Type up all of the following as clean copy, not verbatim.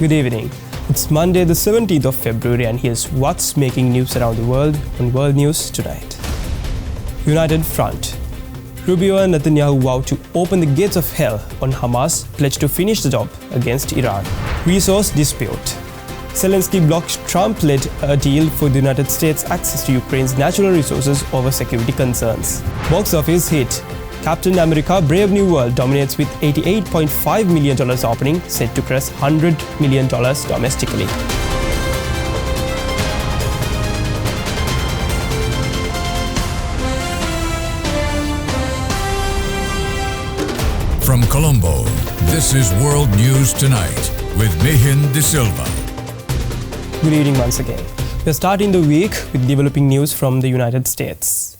Good evening. It's Monday the 17th of February and here's what's making news around the world on World News Tonight. United Front. Rubio and Netanyahu vow to open the gates of hell on Hamas, pledge to finish the job against Iran. Resource dispute. Zelensky blocked Trump-led a deal for the United States' access to Ukraine's natural resources over security concerns. Box office hit. Captain America Brave New World dominates with $88.5 million opening, set to cross $100 million domestically. From Colombo, this is World News Tonight with Mehin De Silva. Good evening once again. We are starting the week with developing news from the United States.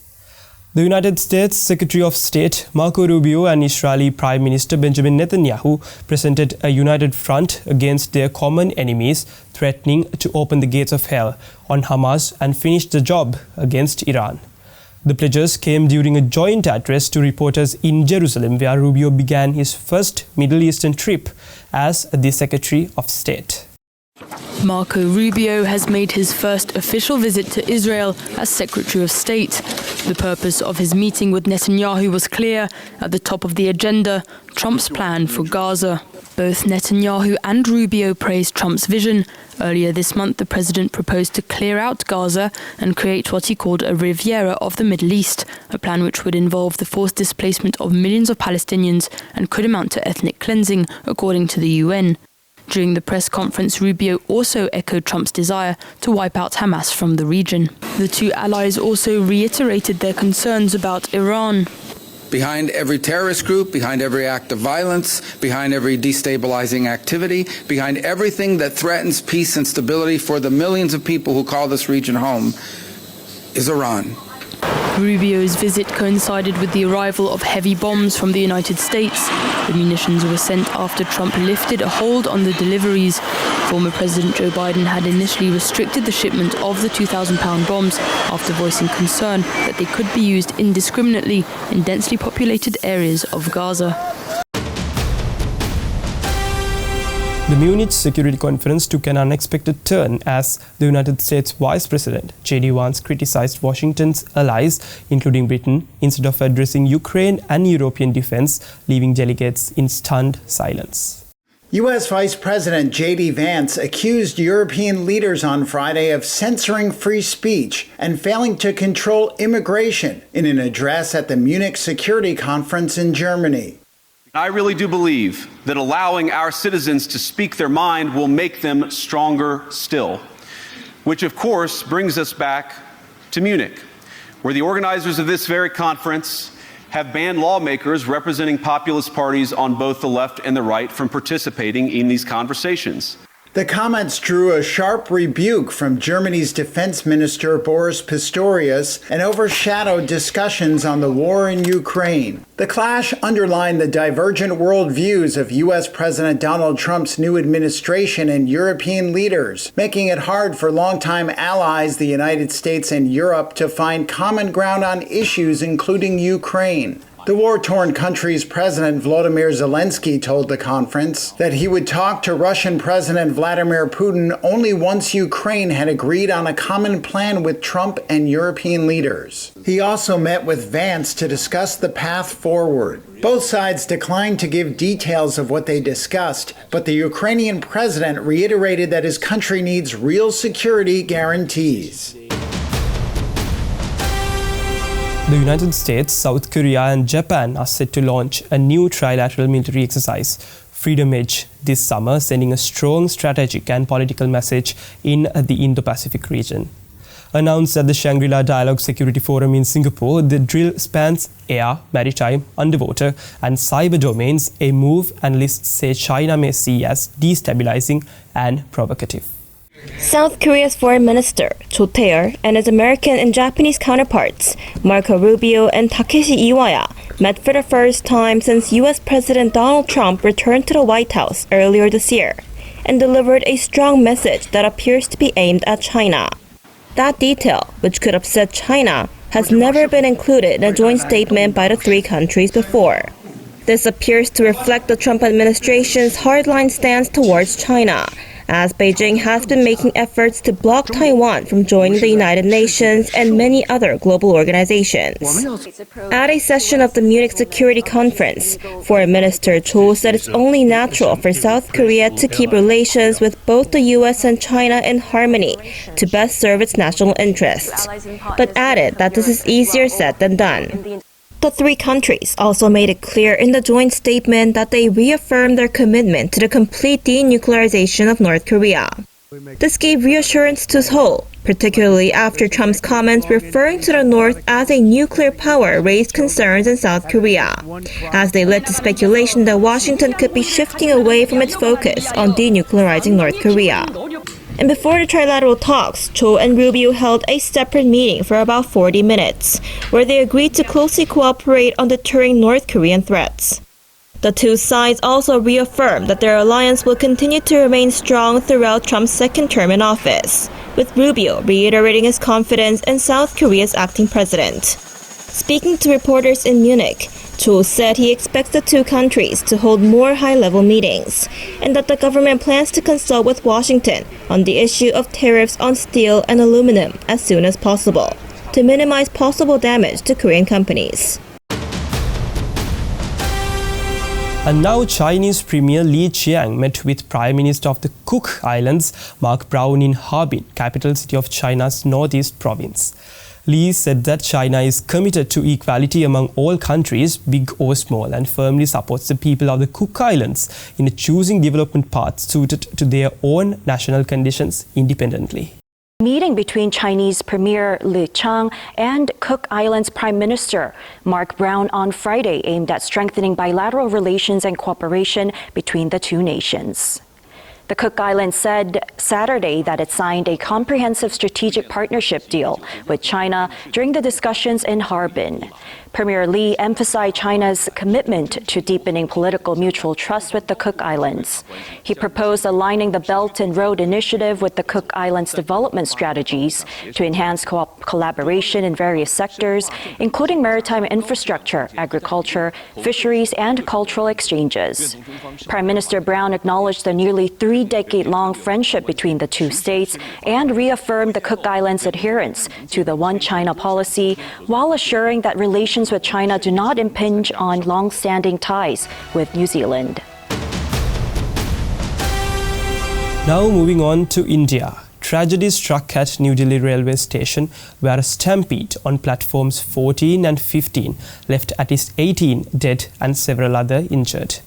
The United States Secretary of State Marco Rubio and Israeli Prime Minister Benjamin Netanyahu presented a united front against their common enemies, threatening to open the gates of hell on Hamas and finish the job against Iran. The pledges came during a joint address to reporters in Jerusalem, where Rubio began his first Middle Eastern trip as the Secretary of State. Marco Rubio has made his first official visit to Israel as Secretary of State. The purpose of his meeting with Netanyahu was clear. At the top of the agenda, Trump's plan for Gaza. Both Netanyahu and Rubio praised Trump's vision. Earlier this month, the president proposed to clear out Gaza and create what he called a Riviera of the Middle East, a plan which would involve the forced displacement of millions of Palestinians and could amount to ethnic cleansing, according to the UN. During the press conference, Rubio also echoed Trump's desire to wipe out Hamas from the region. The two allies also reiterated their concerns about Iran. Behind every terrorist group, behind every act of violence, behind every destabilizing activity, behind everything that threatens peace and stability for the millions of people who call this region home, is Iran. Rubio's visit coincided with the arrival of heavy bombs from the United States. The munitions were sent after Trump lifted a hold on the deliveries. Former President Joe Biden had initially restricted the shipment of the 2,000-pound bombs after voicing concern that they could be used indiscriminately in densely populated areas of Gaza. The Munich Security Conference took an unexpected turn as the United States Vice President J.D. Vance criticized Washington's allies, including Britain, instead of addressing Ukraine and European defense, leaving delegates in stunned silence. U.S. Vice President J.D. Vance accused European leaders on Friday of censoring free speech and failing to control immigration in an address at the Munich Security Conference in Germany. I really do believe that allowing our citizens to speak their mind will make them stronger still, which of course brings us back to Munich, where the organizers of this very conference have banned lawmakers representing populist parties on both the left and the right from participating in these conversations. The comments drew a sharp rebuke from Germany's Defense Minister Boris Pistorius and overshadowed discussions on the war in Ukraine. The clash underlined the divergent worldviews of U.S. President Donald Trump's new administration and European leaders, making it hard for longtime allies, the United States and Europe, to find common ground on issues including Ukraine. The war-torn country's President Volodymyr Zelensky told the conference that he would talk to Russian President Vladimir Putin only once Ukraine had agreed on a common plan with Trump and European leaders. He also met with Vance to discuss the path forward. Both sides declined to give details of what they discussed, but the Ukrainian president reiterated that his country needs real security guarantees. The United States, South Korea and Japan are set to launch a new trilateral military exercise, Freedom Edge, this summer, sending a strong strategic and political message in the Indo-Pacific region. Announced at the Shangri-La Dialogue Security Forum in Singapore, the drill spans air, maritime, underwater and cyber domains, a move analysts say China may see as destabilizing and provocative. South Korea's Foreign Minister, Cho Tae-il, and his American and Japanese counterparts, Marco Rubio and Takeshi Iwaya, met for the first time since U.S. President Donald Trump returned to the White House earlier this year and delivered a strong message that appears to be aimed at China. That detail, which could upset China, has never been included in a joint statement by the three countries before. This appears to reflect the Trump administration's hardline stance towards China, as Beijing has been making efforts to block Taiwan from joining the United Nations and many other global organizations. At a session of the Munich Security Conference, Foreign Minister Cho said it's only natural for South Korea to keep relations with both the US and China in harmony to best serve its national interests, but added that this is easier said than done. The three countries also made it clear in the joint statement that they reaffirmed their commitment to the complete denuclearization of North Korea. This gave reassurance to Seoul, particularly after Trump's comments referring to the North as a nuclear power raised concerns in South Korea, as they led to speculation that Washington could be shifting away from its focus on denuclearizing North Korea. And before the trilateral talks, Cho and Rubio held a separate meeting for about 40 minutes, where they agreed to closely cooperate on deterring North Korean threats. The two sides also reaffirmed that their alliance will continue to remain strong throughout Trump's second term in office, with Rubio reiterating his confidence in South Korea's acting president. Speaking to reporters in Munich, Cho said he expects the two countries to hold more high-level meetings, and that the government plans to consult with Washington on the issue of tariffs on steel and aluminum as soon as possible, to minimize possible damage to Korean companies. And now Chinese Premier Li Qiang met with Prime Minister of the Cook Islands, Mark Brown, in Harbin, capital city of China's northeast province. Li said that China is committed to equality among all countries, big or small, and firmly supports the people of the Cook Islands in choosing development paths suited to their own national conditions independently. Meeting between Chinese Premier Li Qiang and Cook Islands Prime Minister Mark Brown on Friday aimed at strengthening bilateral relations and cooperation between the two nations. The Cook Islands said Saturday that it signed a comprehensive strategic partnership deal with China during the discussions in Harbin. Premier Li emphasized China's commitment to deepening political mutual trust with the Cook Islands. He proposed aligning the Belt and Road Initiative with the Cook Islands development strategies to enhance collaboration in various sectors, including maritime infrastructure, agriculture, fisheries, and cultural exchanges. Prime Minister Brown acknowledged the nearly three-decade-long friendship between the two states and reaffirmed the Cook Islands' adherence to the One China policy, while assuring that relations with China do not impinge on long-standing ties with New Zealand. Now moving on to India. Tragedy struck at New Delhi railway station, where a stampede on platforms 14 and 15 left at least 18 dead and several other injured.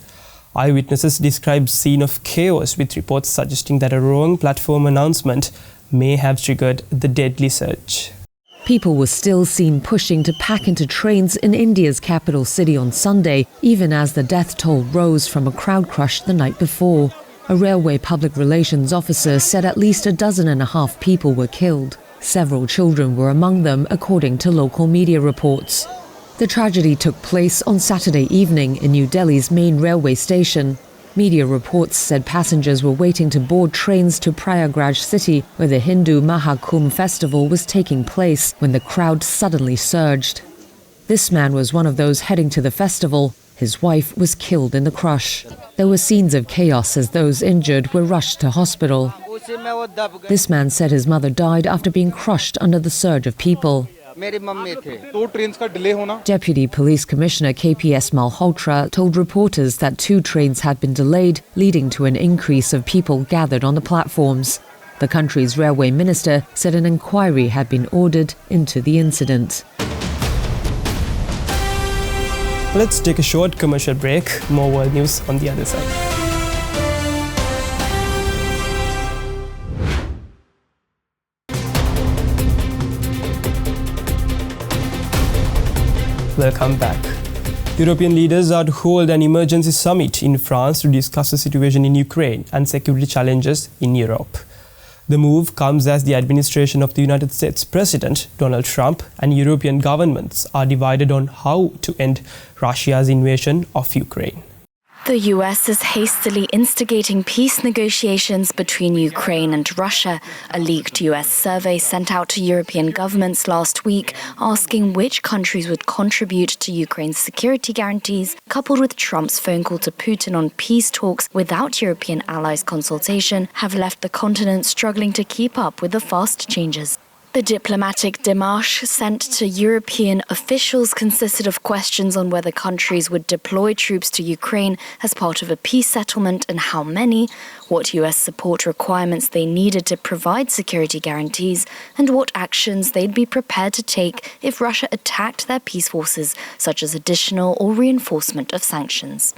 Eyewitnesses described scene of chaos, with reports suggesting that a wrong platform announcement may have triggered the deadly surge. People were still seen pushing to pack into trains in India's capital city on Sunday, even as the death toll rose from a crowd crush the night before. A railway public relations officer said at least 12 people were killed. Several children were among them, according to local media reports. The tragedy took place on Saturday evening in New Delhi's main railway station. Media reports said passengers were waiting to board trains to Prayagraj city, where the Hindu Mahakumbh festival was taking place, when the crowd suddenly surged. This man was one of those heading to the festival. His wife was killed in the crush. There were scenes of chaos as those injured were rushed to hospital. This man said his mother died after being crushed under the surge of people. Deputy Police Commissioner KPS Malhotra told reporters that 2 trains had been delayed, leading to an increase of people gathered on the platforms. The country's railway minister said an inquiry had been ordered into the incident. Let's take a short commercial break. More world news on the other side. Welcome back. European leaders are to hold an emergency summit in France to discuss the situation in Ukraine and security challenges in Europe. The move comes as the administration of the United States President Donald Trump and European governments are divided on how to end Russia's invasion of Ukraine. The US is hastily instigating peace negotiations between Ukraine and Russia. A leaked US survey sent out to European governments last week asking which countries would contribute to Ukraine's security guarantees, coupled with Trump's phone call to Putin on peace talks without European allies' consultation, have left the continent struggling to keep up with the fast changes. The diplomatic démarche sent to European officials consisted of questions on whether countries would deploy troops to Ukraine as part of a peace settlement and how many, what US support requirements they needed to provide security guarantees, and what actions they'd be prepared to take if Russia attacked their peace forces, such as additional or reinforcement of sanctions.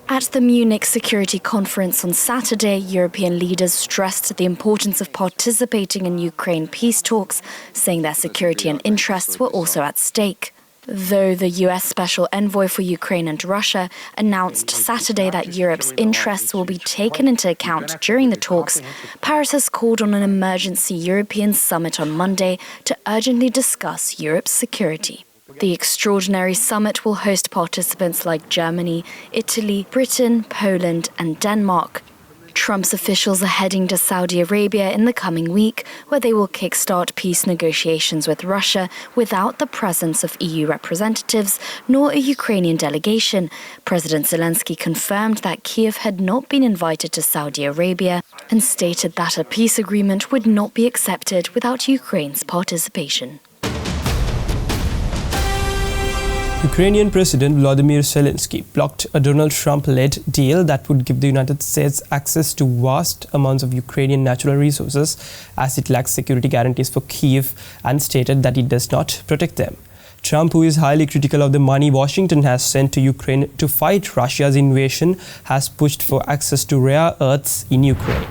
At the Munich Security Conference on Saturday, European leaders stressed the importance of participating in Ukraine peace talks, saying their security and interests were also at stake. Though the US Special Envoy for Ukraine and Russia announced Saturday that Europe's interests will be taken into account during the talks, Paris has called on an emergency European summit on Monday to urgently discuss Europe's security. The extraordinary summit will host participants like Germany, Italy, Britain, Poland, and Denmark. Trump's officials are heading to Saudi Arabia in the coming week, where they will kickstart peace negotiations with Russia without the presence of EU representatives nor a Ukrainian delegation. President Zelensky confirmed that Kiev had not been invited to Saudi Arabia and stated that a peace agreement would not be accepted without Ukraine's participation. Ukrainian President Volodymyr Zelensky blocked a Donald Trump-led deal that would give the United States access to vast amounts of Ukrainian natural resources, as it lacks security guarantees for Kyiv and stated that it does not protect them. Trump, who is highly critical of the money Washington has sent to Ukraine to fight Russia's invasion, has pushed for access to rare earths in Ukraine.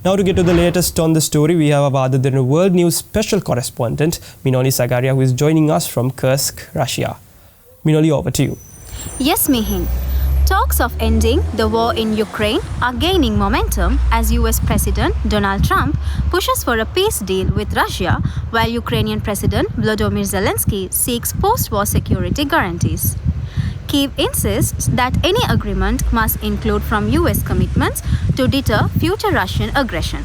Now to get to the latest on the story, we have our Other Than a World News special correspondent, Minoli Sagaria, who is joining us from Kursk, Russia. Minoli, over to you. Yes, Mihin. Talks of ending the war in Ukraine are gaining momentum as US President Donald Trump pushes for a peace deal with Russia, while Ukrainian President Volodymyr Zelensky seeks post-war security guarantees. Kyiv insists that any agreement must include from US commitments to deter future Russian aggression.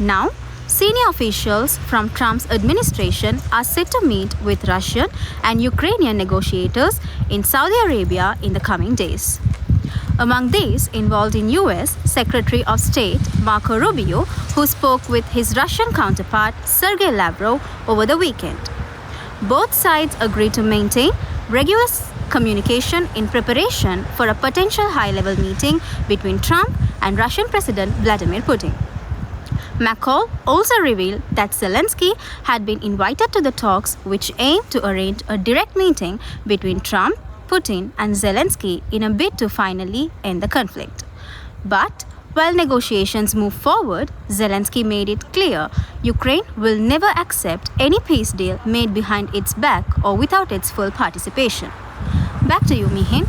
Now, senior officials from Trump's administration are set to meet with Russian and Ukrainian negotiators in Saudi Arabia in the coming days. Among these involved in US Secretary of State Marco Rubio, who spoke with his Russian counterpart Sergei Lavrov over the weekend. Both sides agreed to maintain regular communication in preparation for a potential high-level meeting between Trump and Russian President Vladimir Putin. McCall also revealed that Zelensky had been invited to the talks, which aim to arrange a direct meeting between Trump, Putin, and Zelensky in a bid to finally end the conflict. But while negotiations move forward, Zelensky made it clear Ukraine will never accept any peace deal made behind its back or without its full participation. Back to you, Mihin.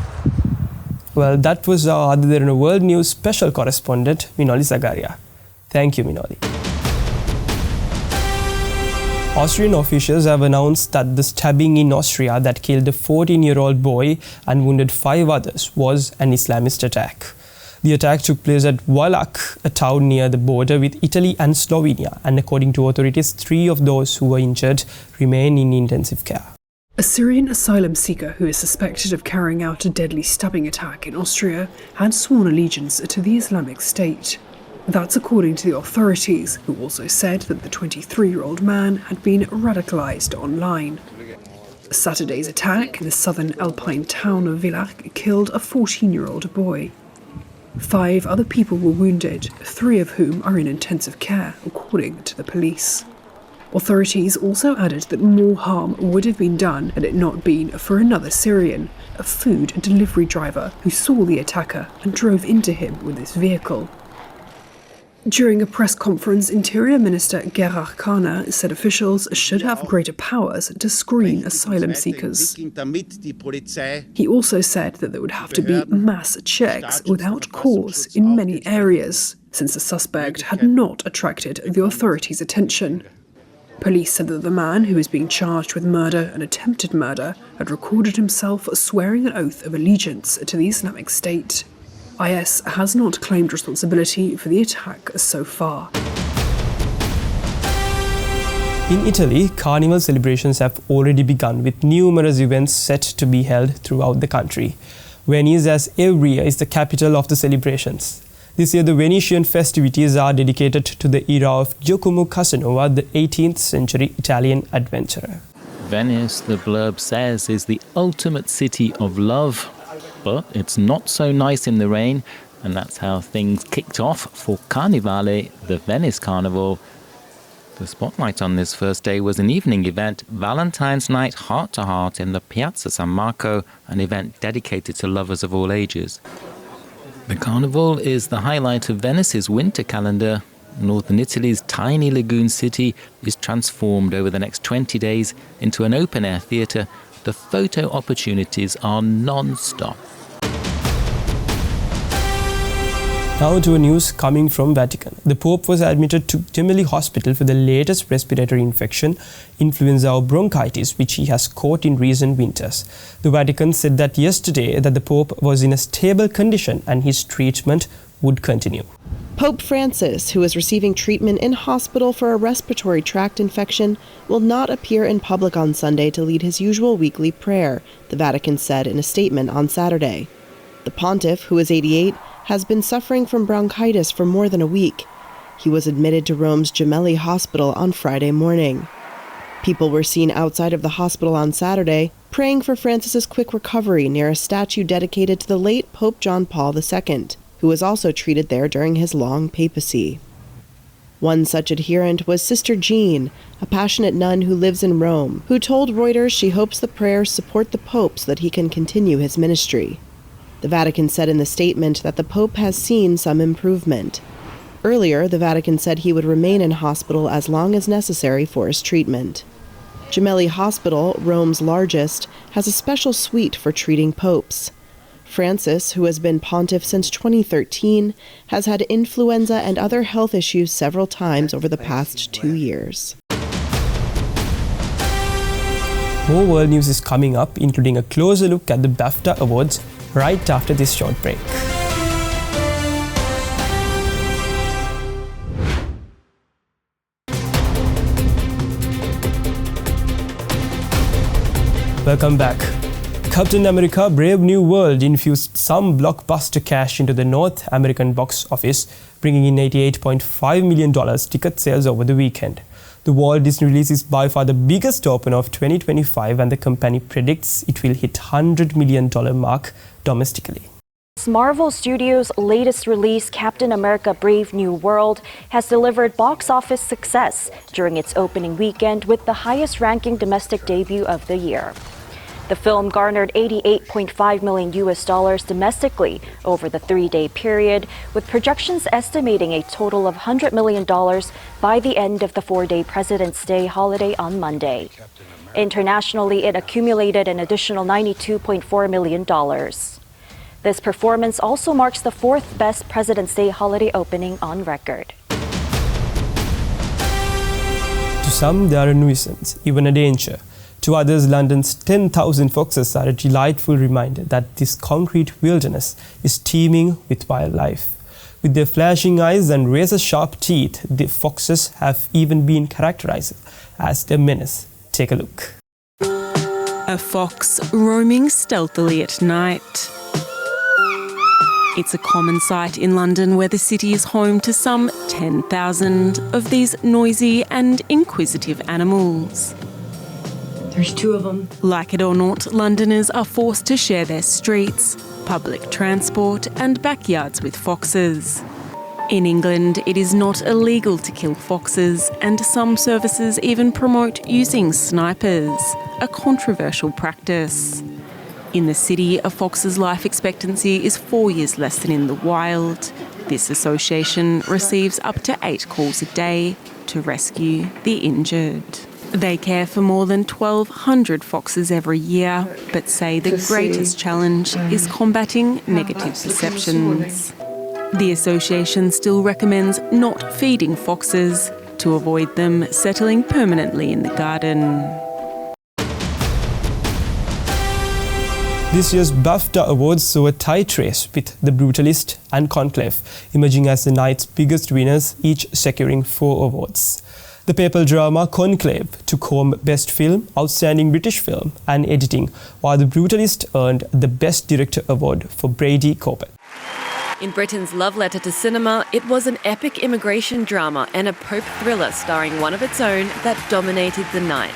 Well, that was our Other Than a World News special correspondent, Minoli Sagaria. Thank you, Minoli. Austrian officials have announced that the stabbing in Austria that killed a 14-year-old boy and wounded 5 others was an Islamist attack. The attack took place at Wallach, a town near the border with Italy and Slovenia, and according to authorities, 3 of those who were injured remain in intensive care. A Syrian asylum seeker who is suspected of carrying out a deadly stabbing attack in Austria had sworn allegiance to the Islamic State. That's according to the authorities, who also said that the 23-year-old man had been radicalized online. Saturday's attack in the southern alpine town of Villach killed a 14-year-old boy. 5 other people were wounded, 3 of whom are in intensive care, according to the police. Authorities also added that more harm would have been done had it not been for another Syrian, a food delivery driver who saw the attacker and drove into him with his vehicle. During a press conference, Interior Minister Gerhard Kahner said officials should have greater powers to screen asylum seekers. He also said that there would have to be mass checks without cause in many areas, since the suspect had not attracted the authorities' attention. Police said that the man, who is being charged with murder and attempted murder, had recorded himself swearing an oath of allegiance to the Islamic State. IS has not claimed responsibility for the attack so far. In Italy, carnival celebrations have already begun, with numerous events set to be held throughout the country. Venice, as every year, is the capital of the celebrations. This year, the Venetian festivities are dedicated to the era of Giacomo Casanova, the 18th century Italian adventurer. Venice, the blurb says, is the ultimate city of love, but it's not so nice in the rain, and that's how things kicked off for Carnivale, the Venice Carnival. The spotlight on this first day was an evening event, Valentine's Night Heart to Heart in the Piazza San Marco, an event dedicated to lovers of all ages. The carnival is the highlight of Venice's winter calendar. Northern Italy's tiny lagoon city is transformed over the next 20 days into an open-air theatre. The photo opportunities are non-stop. Now to a news coming from Vatican. The Pope was admitted to Gemelli Hospital for the latest respiratory infection, influenza or bronchitis, which he has caught in recent winters. The Vatican said that yesterday that the Pope was in a stable condition and his treatment would continue. Pope Francis, who is receiving treatment in hospital for a respiratory tract infection, will not appear in public on Sunday to lead his usual weekly prayer, the Vatican said in a statement on Saturday. The pontiff, who is 88, has been suffering from bronchitis for more than a week. He was admitted to Rome's Gemelli Hospital on Friday morning. People were seen outside of the hospital on Saturday, praying for Francis's quick recovery near a statue dedicated to the late Pope John Paul II, who was also treated there during his long papacy. One such adherent was Sister Jean, a passionate nun who lives in Rome, who told Reuters she hopes the prayers support the Pope so that he can continue his ministry. The Vatican said in the statement that the Pope has seen some improvement. Earlier, the Vatican said he would remain in hospital as long as necessary for his treatment. Gemelli Hospital, Rome's largest, has a special suite for treating popes. Francis, who has been pontiff since 2013, has had influenza and other health issues several times over the past 2 years. More world news is coming up, including a closer look at the BAFTA Awards right after this short break. Welcome back. Captain America: Brave New World infused some blockbuster cash into the North American box office, bringing in $88.5 million ticket sales over the weekend. The Walt Disney release is by far the biggest opener of 2025, and the company predicts it will hit $100 million mark domestically. Marvel Studios' latest release, Captain America: Brave New World, has delivered box office success during its opening weekend with the highest-ranking domestic debut of the year. The film garnered $88.5 million domestically over the 3-day period, with projections estimating a total of $100 million by the end of the 4-day President's Day holiday on Monday. Internationally, it accumulated an additional $92.4 million. This performance also marks the 4th best President's Day holiday opening on record. To some, they are a nuisance, even a danger. To others, London's 10,000 foxes are a delightful reminder that this concrete wilderness is teeming with wildlife. With their flashing eyes and razor-sharp teeth, the foxes have even been characterized as a menace. Take a look. A fox roaming stealthily at night. It's a common sight in London, where the city is home to some 10,000 of these noisy and inquisitive animals. There's 2 of them. Like it or not, Londoners are forced to share their streets, public transport and backyards with foxes. In England, it is not illegal to kill foxes, and some services even promote using snipers, a controversial practice. In the city, a fox's life expectancy is 4 years less than in the wild. This association receives up to 8 calls a day to rescue the injured. They care for more than 1,200 foxes every year, but say the greatest challenge is combating negative perceptions. The association still recommends not feeding foxes, to avoid them settling permanently in the garden. This year's BAFTA Awards saw a tight race with The Brutalist and Conclave emerging as the night's biggest winners, each securing 4 awards. The papal drama Conclave took home Best Film, Outstanding British Film and Editing, while The Brutalist earned the Best Director Award for Brady Corbett. In Britain's love letter to cinema, it was an epic immigration drama and a Pope thriller starring one of its own that dominated the night.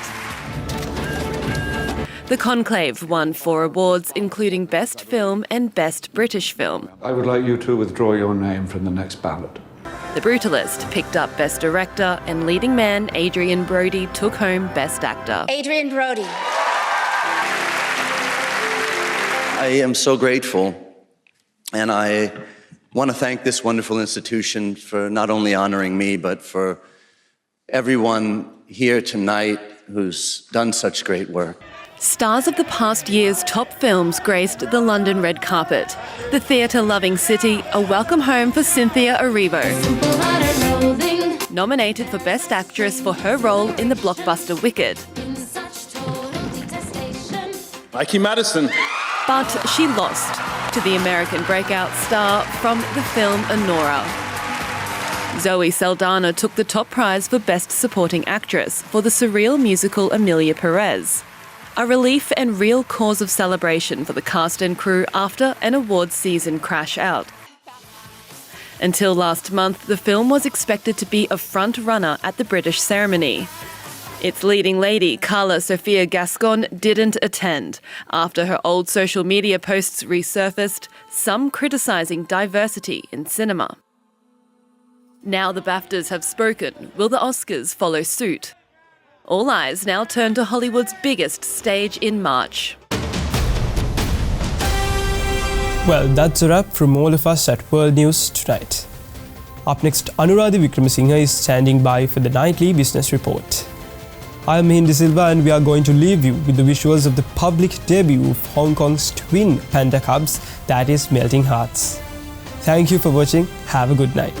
The Conclave won 4 awards, including Best Film and Best British Film. I would like you to withdraw your name from the next ballot. The Brutalist picked up Best Director, and leading man Adrian Brody took home Best Actor. Adrian Brody. I am so grateful, and I want to thank this wonderful institution for not only honoring me, but for everyone here tonight who's done such great work. Stars of the past year's top films graced the London red carpet. The theatre-loving city, a welcome home for Cynthia Erivo. Nominated for Best Actress for her role in the blockbuster Wicked. Mikey Madison. But she lost to the American breakout star from the film Anora. Zoe Saldana took the top prize for Best Supporting Actress for the surreal musical Emilia Perez. A relief and real cause of celebration for the cast and crew after an awards season crash out. Until last month, the film was expected to be a front runner at the British ceremony. Its leading lady, Carla Sofia Gascon, didn't attend after her old social media posts resurfaced, some criticising diversity in cinema. Now the BAFTAs have spoken, will the Oscars follow suit? All eyes now turn to Hollywood's biggest stage in March. Well, that's a wrap from all of us at World News Tonight. Up next, Anuradha Wickramasinghe is standing by for the nightly business report. I'm Mahin De Silva and we are going to leave you with the visuals of the public debut of Hong Kong's twin panda cubs, that is Melting Hearts. Thank you for watching. Have a good night.